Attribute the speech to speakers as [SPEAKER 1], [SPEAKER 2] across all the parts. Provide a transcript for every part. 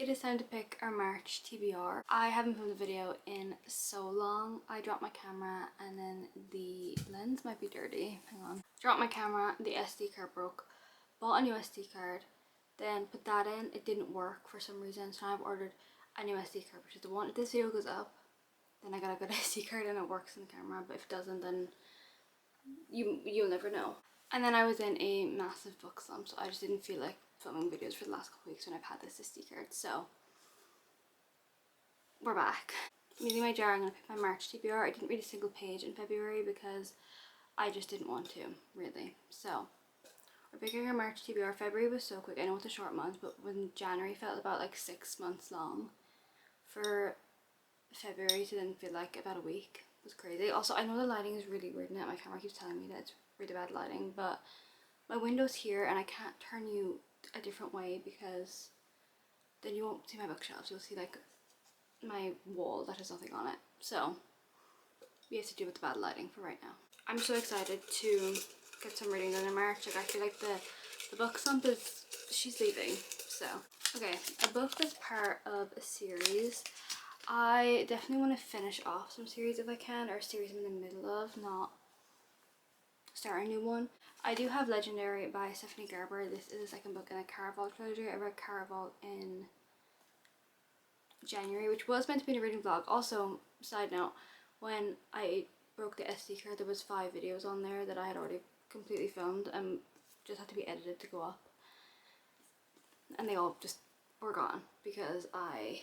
[SPEAKER 1] it is time to pick our March TBR. I haven't filmed a video in so long. I dropped my camera and then the lens might be dirty. Hang on. Dropped my camera, the SD card broke. Bought a new SD card, then put that in. It didn't work for some reason, so now I've ordered a new SD card, which is the one. If this video goes up, then I got a good SD card and it works in the camera, but if it doesn't, then you'll never know. And then I was in a massive book slump, so I just didn't feel like filming videos for the last couple weeks when I've had this SD card. So we're back. I'm using my jar. I'm gonna pick my March TBR. I didn't read a single page in February because I just didn't want to, really. So we're picking our March TBR. February was so quick. I know it's a short month, but when January felt about like 6 months long, for February to then feel like about a week was crazy. Also, I know the lighting is really weird now. My camera keeps telling me that it's really bad lighting, but my window's here and I can't turn you a different way because then you won't see my bookshelves. You'll see like my wall that has nothing on it. So we have to deal with the bad lighting for right now. I'm so excited to get some reading done in March. Like I feel like the book slump is, she's leaving. So okay, a book that's part of a series. I definitely want to finish off some series if I can, or a series I'm in the middle of, not start a new one. I do have Legendary by Stephanie Gerber. This is the second book in a Caraval trilogy. I read Caraval in January, which was meant to be a reading vlog. Also, side note, when I broke the SD card, there was 5 videos on there that I had already completely filmed and just had to be edited to go up. And they all just were gone because I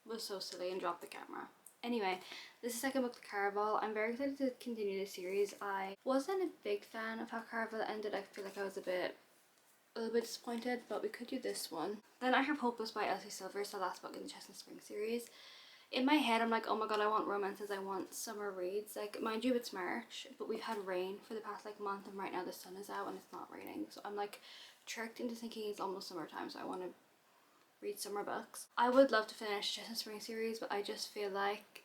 [SPEAKER 1] was so silly and dropped the camera. Anyway, this is the second book to Caraval. I'm very excited to continue the series. I wasn't a big fan of how Caraval ended. I feel like I was a little bit disappointed, but we could do this one. Then I have Hopeless by Elsie Silver. It's the last book in the Chestnut Spring series. In my head, I'm like, oh my god, I want romances, I want summer reads. Like, mind you, it's March, but we've had rain for the past like month, and right now the sun is out and it's not raining. So I'm like tricked into thinking it's almost summertime, so I want to read summer books. I would love to finish Chestnut Spring series, but I just feel like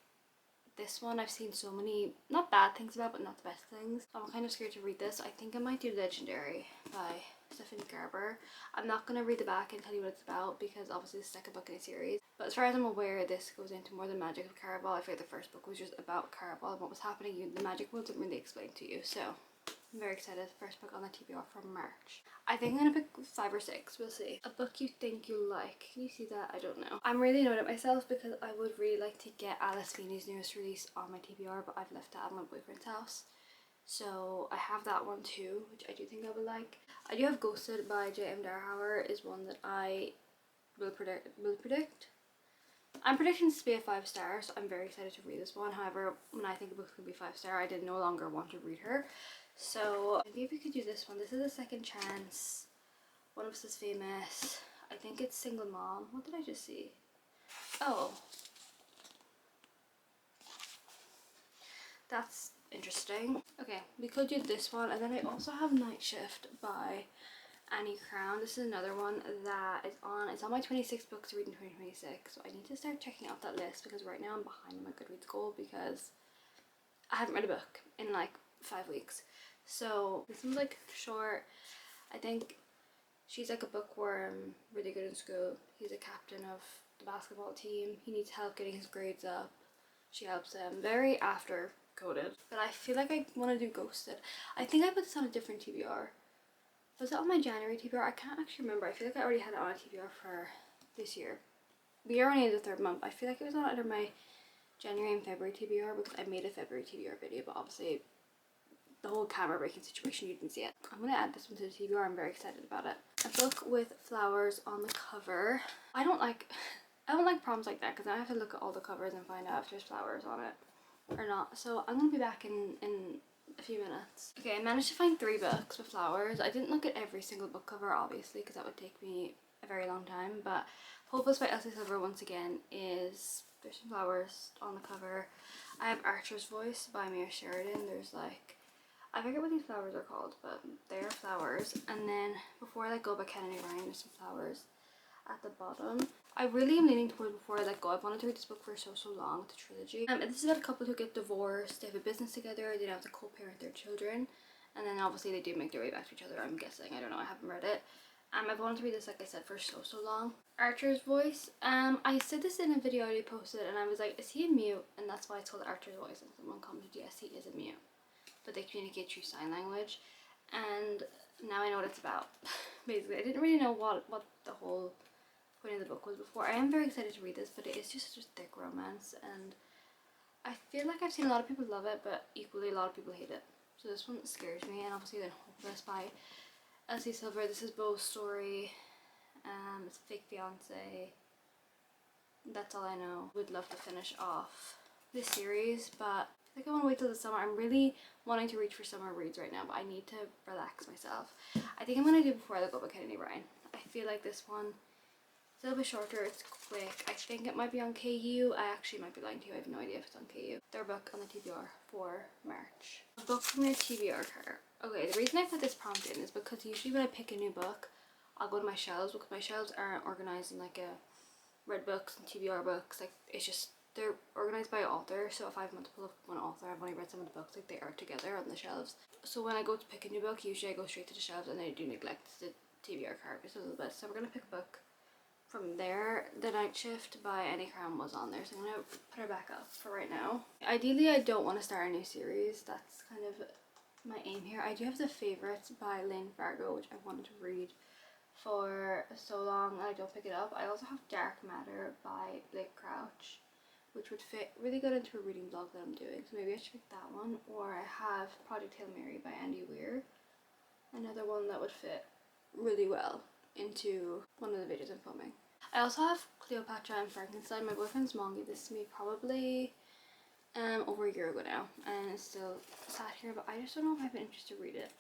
[SPEAKER 1] this one I've seen so many, not bad things about, but not the best things. I'm kind of scared to read this. I think I might do Legendary by Stephanie Gerber. I'm not going to read the back and tell you what it's about because obviously it's the second book in a series. But as far as I'm aware, this goes into more the magic of Caraval. I feel like the first book was just about Caraval and what was happening. The magic world didn't really explain to you. So I'm very excited. First book on the TBR from March. I think I'm gonna pick 5 or 6, we'll see. A book you think you'll like. Can you see that? I don't know. I'm really annoyed at myself because I would really like to get Alice Feeney's newest release on my TBR, but I've left that at my boyfriend's house. So I have that one too, which I do think I would like. I do have Ghosted by J.M. Darhauer is one that I will predict. I'm predicting this to be a 5-star, so I'm very excited to read this one. However, when I think a book's gonna be 5-star, I did no longer want to read her. So maybe we could do this one. This is A Second Chance. One of Us is Famous. I think it's Single Mom. What did I just see? Oh. That's interesting. Okay, we could do this one. And then I also have Night Shift by Annie Crown. This is another one that is on, it's on my 26 books to read in 2026. So I need to start checking out that list because right now I'm behind on my Goodreads goal because I haven't read a book in like 5 weeks. So this one's like short. I think she's like a bookworm, really good in school. He's a captain of the basketball team. He needs help getting his grades up. She helps him. Very after coded. But I feel like I want to do Ghosted. I think I put this on a different TBR. Was it on my January TBR? I can't actually remember. I feel like I already had it on a TBR for this year. We are only in the 3rd month. I feel like it was on either my January and February TBR because I made a February TBR video, but obviously the whole camera breaking situation, you didn't see it. I'm gonna add this one to the TBR. I'm very excited about it. A book with flowers on the cover. I don't like prompts like that because I have to look at all the covers and find out if there's flowers on it or not. So I'm gonna be back in a few minutes. Okay, I managed to find 3 books with flowers. I didn't look at every single book cover obviously because that would take me a very long time, but Hopeless by Elsie Silver once again is, there's some flowers on the cover. I have Archer's Voice by Mia Sheridan. There's like, I forget what these flowers are called, but they're flowers. And then Before I Let Go by Kennedy Ryan, there's some flowers at the bottom. I really am leaning towards Before I Let Go. I've wanted to read this book for so long. It's a trilogy. And this is about a couple who get divorced. They have a business together. They have to co-parent their children. And then obviously they do make their way back to each other, I'm guessing. I don't know. I haven't read it. I've wanted to read this, like I said, for so long. Archer's Voice. I said this in a video I posted, and I was like, is he a mute? And that's why it's called Archer's Voice. And someone commented, yes, he is a mute, but they communicate through sign language. And now I know what it's about. Basically, I didn't really know what the whole point of the book was before. I am very excited to read this, but it is just such a thick romance, and I feel like I've seen a lot of people love it, but equally a lot of people hate it. So this one scares me. And obviously then Hopeless by Elsie Silver. This is Beau's story. It's Fake Fiance. That's All I Know. Would love to finish off this series, but I think I want to wait till the summer. I'm really wanting to reach for summer reads right now, but I need to relax myself. I think I'm going to do Before I Let Go by Kennedy Ryan. I feel like this one is a little bit shorter, it's quick. I think it might be on KU. I actually might be lying to you, I have no idea if it's on KU. Their book on the TBR for March. A book from their TBR card. Okay, the reason I put this prompt in is because usually when I pick a new book, I'll go to my shelves, because my shelves aren't organized in like a Red Books and TBR books. Like, it's just, they're organized by author. So if I have multiple of one author, I've only read some of the books, like they are together on the shelves. So when I go to pick a new book, usually I go straight to the shelves, and I do neglect the TBR card just a little bit. So we're gonna pick a book from there. The Night Shift by Annie Cram was on there, so I'm gonna put her back up for right now. Ideally, I don't want to start a new series. That's kind of my aim here. I do have The Favourites by Lynn Fargo, which I wanted to read for so long and I don't pick it up. I also have Dark Matter by Blake Crouch, which would fit really good into a reading blog that I'm doing, so maybe I should pick that one. Or I have Project Hail Mary by Andy Weir, another one that would fit really well into one of the videos I'm filming. I also have Cleopatra and Frankenstein. My boyfriend's mom gave this to me probably over a year ago now, and it's still sat here, but I just don't know if I have an interest to read it,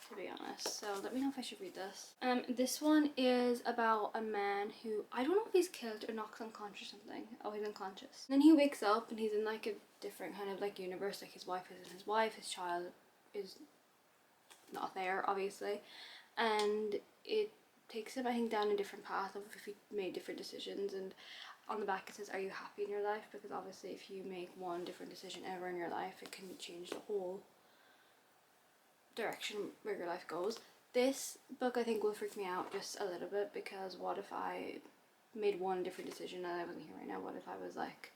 [SPEAKER 1] to be honest. So let me know if I should read this. This one is about a man who, I don't know if he's killed or knocks unconscious or something. Oh, he's unconscious. Then he wakes up and he's in like a different kind of like universe. Like his wife isn't his wife, his child is not there, obviously, and it takes him, I think, down a different path of if he made different decisions. And on the back it says, are you happy in your life? Because obviously if you make one different decision ever in your life, it can change the whole direction where your life goes. This book I think will freak me out just a little bit, because what if I made one different decision and I wasn't here right now? What if I was like,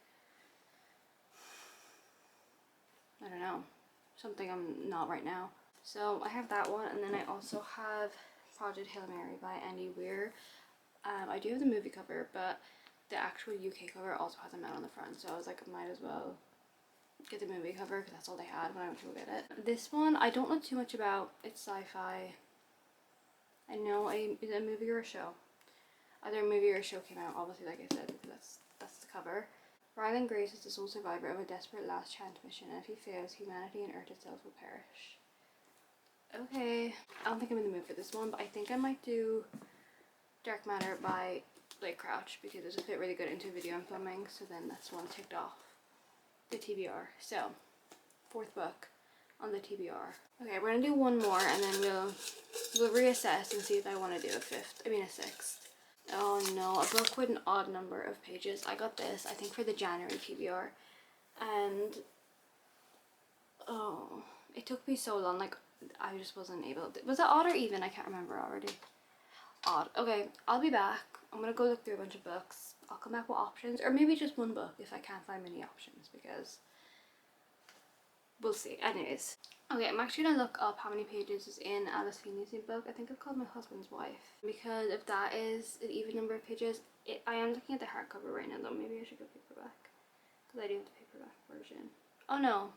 [SPEAKER 1] I don't know, something I'm not right now? So I have that one, and then I also have Project Hail Mary by Andy Weir. I do have the movie cover, but the actual UK cover also has a man on the front, so I was like, I might as well get the movie cover because that's all they had when I went to go get it. This one I don't know too much about. It's sci-fi. I know is it a movie or a show? Either a movie or a show came out, obviously, like I said, because that's the cover. Ryland Grace is the sole survivor of a desperate last chance mission, and if he fails, humanity and Earth itself will perish. Okay, I don't think I'm in the mood for this one, but I think I might do Dark Matter by Blake Crouch because it would fit really good into a video I'm filming, so then that's one ticked off the TBR. So, fourth book on the TBR. Okay, we're gonna do one more and then we'll reassess and see if I want to do a sixth. Oh no, a book with an odd number of pages. I got this, I think, for the January TBR, and oh, it took me so long. Like, I just wasn't able to. Was it odd or even? I can't remember already. Odd. Okay, I'll be back. I'm gonna go look through a bunch of books. I'll come back with options, or maybe just one book if I can't find many options, because we'll see. Anyways, okay, I'm actually gonna look up how many pages is in Alice Feeney's new book. I think it's called My Husband's Wife, because if that is an even number of pages, I am looking at the hardcover right now though. Maybe I should go paperback, because I do have the paperback version. Oh no,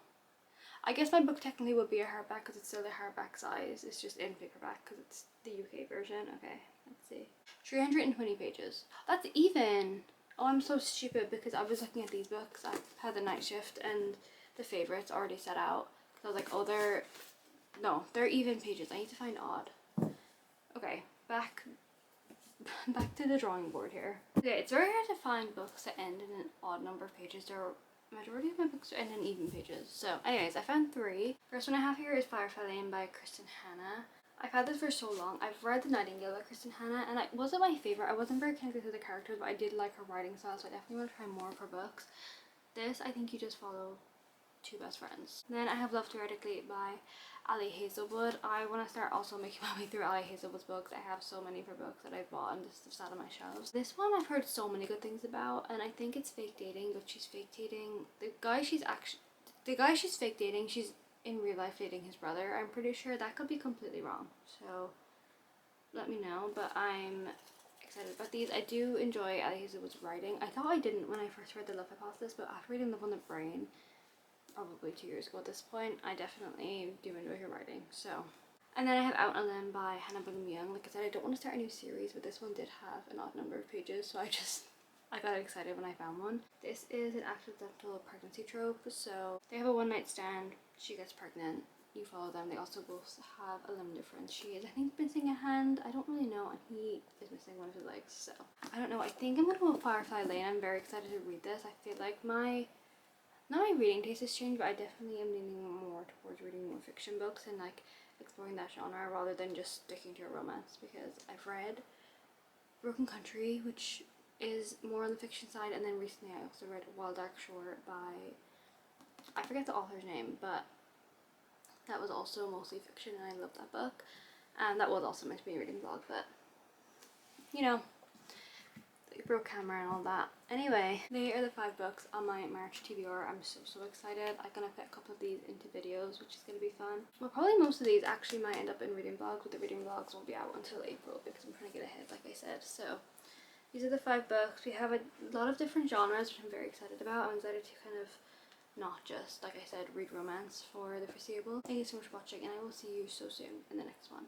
[SPEAKER 1] I guess my book technically would be a hardback because it's still the hardback size. It's just in paperback because it's the UK version. Okay, let's see. 320 pages. That's even. Oh, I'm so stupid because I was looking at these books. I had The Night Shift and The Favourites already set out. So I was like, oh, they're even pages. I need to find odd. Okay, back to the drawing board here. Okay, it's very hard to find books that end in an odd number of pages. Majority of my books end in even pages. So anyways, I found 3. First one I have here is Firefly Lane by Kristen Hanna. I've had this for so long. I've read The Nightingale by Kristen Hanna, and it wasn't my favourite. I wasn't very connected to the characters, but I did like her writing style, so I definitely want to try more of her books. This, I think you just follow two best friends. Then I have Love Theoretically by Ali Hazelwood. I want to start also making my way through Ali Hazelwood's books. I have so many of her books that I've bought and just sat on my shelves. This one I've heard so many good things about, and I think it's fake dating, but she's fake dating the guy she's fake dating, she's in real life dating his brother. I'm pretty sure. That could be completely wrong, so let me know, but I'm excited about these. I do enjoy Ali Hazelwood's writing. I thought I didn't when I first read The Love Hypothesis, but after reading Love on the Brain, probably 2 years ago at this point, I definitely do enjoy her writing. So, and then I have Out on Them by Hannah Brigham Young. Like I said, I don't want to start a new series, but this one did have an odd number of pages, so I got excited when I found one. This is an accidental pregnancy trope. So they have a one night stand, she gets pregnant, you follow them. They also both have a limb difference. She is, I think, missing a hand, I don't really know, and he is missing one of his legs. So I don't know, I think I'm gonna go with Firefly Lane. I'm very excited to read this. I feel like not my reading taste has changed, but I definitely am leaning more towards reading more fiction books and like exploring that genre rather than just sticking to a romance, because I've read Broken Country, which is more on the fiction side, and then recently I also read Wild Dark Shore by, I forget the author's name, but that was also mostly fiction and I loved that book. And that was also meant to be a reading vlog, but you know, broke camera and all that. Anyway, they are the 5 books on my March TBR. I'm so excited. I'm gonna fit a couple of these into videos, which is gonna be fun. Well, probably most of these actually might end up in reading vlogs, but the reading vlogs won't be out until April because I'm trying to get ahead, like I said. So these are the 5 books. We have a lot of different genres, which I'm very excited about. I'm excited to kind of not just, like I said, read romance for the foreseeable. Thank you so much for watching, and I will see you so soon in the next one.